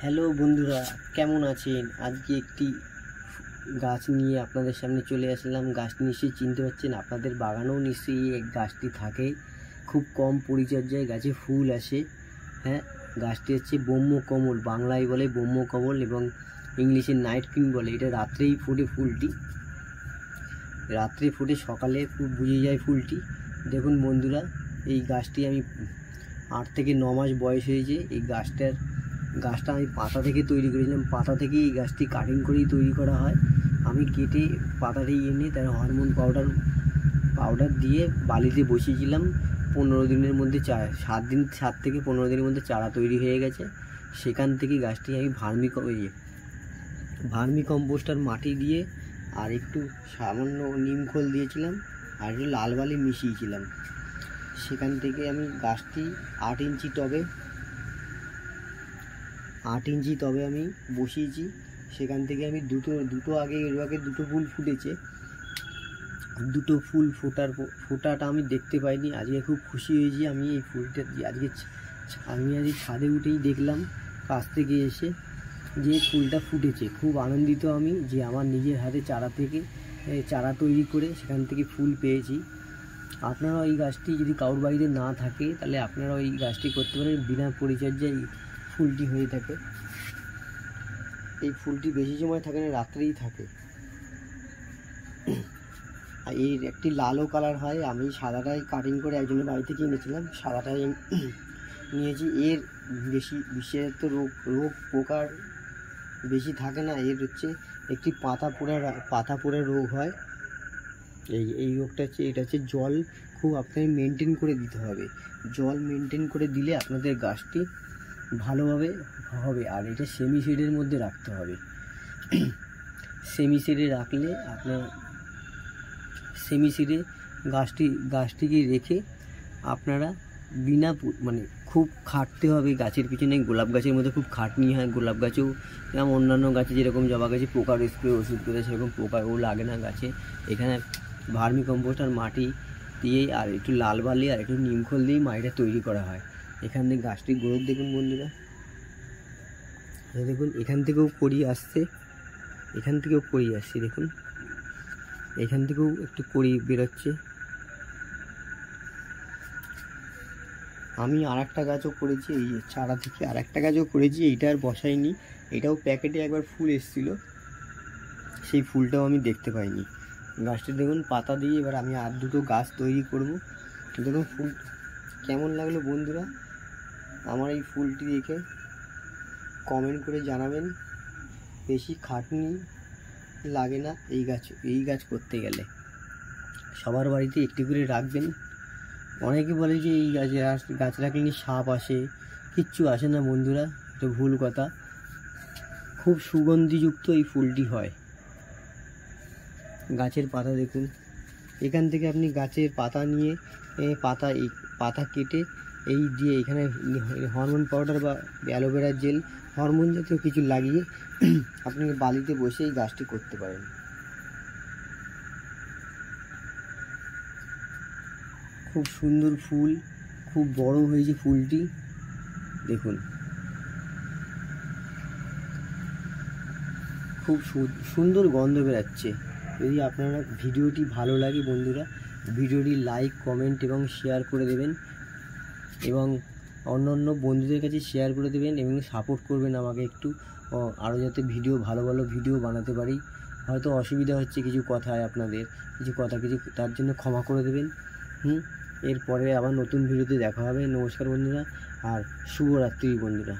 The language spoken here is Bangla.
হ্যালো বন্ধুরা, কেমন আছেন? আজকে একটি গাছ নিয়ে আপনাদের সামনে চলে আসলাম। গাছটি নিশ্চয়ই চিনতে পারছেন, আপনাদের বাগানেও নিশ্চয়ই এই গাছটি থাকে। খুব কম পরিচর্যায় গাছে ফুল আসে। হ্যাঁ, গাছটি হচ্ছে ব্রহ্মকমল, বাংলায় বলে ব্রহ্মকমল এবং ইংলিশে নাইট ক্রিম বলে। এটা রাত্রেই ফোটে ফুলটি, রাত্রে ফুটে সকালে বুঝে যায় ফুলটি। দেখুন বন্ধুরা, এই গাছটি আমি 8 থেকে 9 মাস বয়স হয়েছে। এই গাছটা আমি পাতা থেকে তৈরি করেছিলাম। পাতা থেকেই এই গাছটি কাটিং করেই তৈরি করা হয়। আমি কেটে পাতাটি এনে তার হরমোন পাউডার দিয়ে বালিতে বসিয়েছিলাম। 15 দিনের মধ্যে 7 থেকে 15 দিনের মধ্যে চারা তৈরি হয়ে গেছে। সেখান থেকে গাছটি আমি ভার্মি কম্পোস্টার মাটি দিয়ে আর একটু সামান্য নিম খোল দিয়েছিলাম আর একটু লাল বালি মিশিয়েছিলাম। সেখান থেকে আমি গাছটি 8 ইঞ্চি টবে আমি বসিয়েছি। সেখান থেকে আমি দুটো আগে দুটো ফুল ফুটেছে। দুটো ফুল ফোটাটা আমি দেখতে পাইনি। আজকে খুব খুশি হয়েছি। আমি এই ফুলটা আজকে ছাদে উঠেই দেখলাম কাছ থেকে এসে যে ফুলটা ফুটেছে। খুব আনন্দিত আমি যে আমার নিজের হাতে চারা তৈরি করে সেখান থেকে ফুল পেয়েছি। আপনারাও এই গাছটি যদি কারোর বাড়িতে না থাকে তাহলে আপনারাও এই গাছটি করতে পারেন। বিনা পরিচর্যায় ফুলটি হয়ে থাকে। এই ফুলটি বেশি সময় থাকে না, রাত্রেই থাকে। আর এর একটি লালও কালার হয়। আমি সাদাটাই কাটিং করে একজনের বাড়ি থেকে এনেছিলাম, সাদাটাই নিয়েছি। এর বিশেষত রোগ পোকার বেশি থাকে না। এর হচ্ছে একটি পাতা পোড়া রোগ হয়। এই রোগটা হচ্ছে, এটা হচ্ছে জল খুব আপনাকে মেনটেন করে দিতে হবে। জল মেনটেন করে দিলে আপনাদের গাছটি ভালোভাবে হবে। আর এটা সেমি শেডের মধ্যে রাখতে হবে। সেমি শেডে রাখলে আপনার গাছটিকে রেখে আপনারা খুব খাটতে হবে গাছের পিছনে। গোলাপ গাছের মধ্যে খুব খাটনি হয়। গোলাপ গাছেও যেমন অন্যান্য গাছে যেরকম জবা গাছে পোকার স্প্রে ওষুধ করে সেরকম পোকাও লাগে না গাছে। এখানে ভার্মি কম্পোস্ট আর মাটি দিয়ে আর একটু লাল বালি আর একটু নিমখোল দিয়ে মাটিটা তৈরি করা হয়। এখান থেকে গাছটির গ্রোথ দেখুন বন্ধুরা, দেখুন এখান থেকেও কড়ি আসছে, দেখুন এখান থেকেও একটু কড়ি বেরোচ্ছে। আমি আর একটা গাছও করেছি, এই চারা থেকে আর একটা গাছও করেছি। এইটা আর বসাইনি, এটাও প্যাকেটে একবার ফুল এসেছিলো, সেই ফুলটাও আমি দেখতে পাইনি। গাছটি দেখুন পাতা দিয়ে এবার আমি আর দুটো গাছ তৈরি করব। দেখুন ফুল কেমন লাগলো বন্ধুরা, আমার এই ফুলটি দেখে কমেন্ট করে জানাবেন। বেশি খাটনি লাগে না এই গাছ করতে গেলে। সবার বাড়িতে একটি করে রাখবেন। অনেকে বলে যে এই গাছ রাখলে সাপ আসে, কিচ্ছু আসে না বন্ধুরা, এটা ভুল কথা। খুব সুগন্ধিযুক্ত এই ফুলটি হয়। গাছের পাতা দেখুন, এখান থেকে আপনি গাছের পাতা নিয়ে পাতা কেটে এই দিয়ে এখানে হরমোন পাউডার বা অ্যালোভেরা জেল, হরমোন জাতীয় কিছু লাগিয়ে আপনি বালিতে বসে এই গাছটি করতে পারেন। খুব সুন্দর ফুল, খুব বড় হয়েছে ফুলটি, দেখুন খুব সুন্দর গন্ধ বেরাচ্ছে। যদি আপনারা ভিডিওটি ভালো লাগে বন্ধুরা, ভিডিওটি লাইক, কমেন্ট এবং শেয়ার করে দেবেন এবং অন্য বন্ধুদের কাছে শেয়ার করে দেবেন এবং সাপোর্ট করবেন আমাকে একটু, আরও যাতে ভালো ভিডিও বানাতে পারি। হয়তো অসুবিধা হচ্ছে কিছু কথায়, আপনাদের কিছু তার জন্য ক্ষমা করে দেবেন। এরপরে আবার নতুন ভিডিওতে দেখা হবে। নমস্কার বন্ধুরা, আর শুভরাত্রি বন্ধুরা।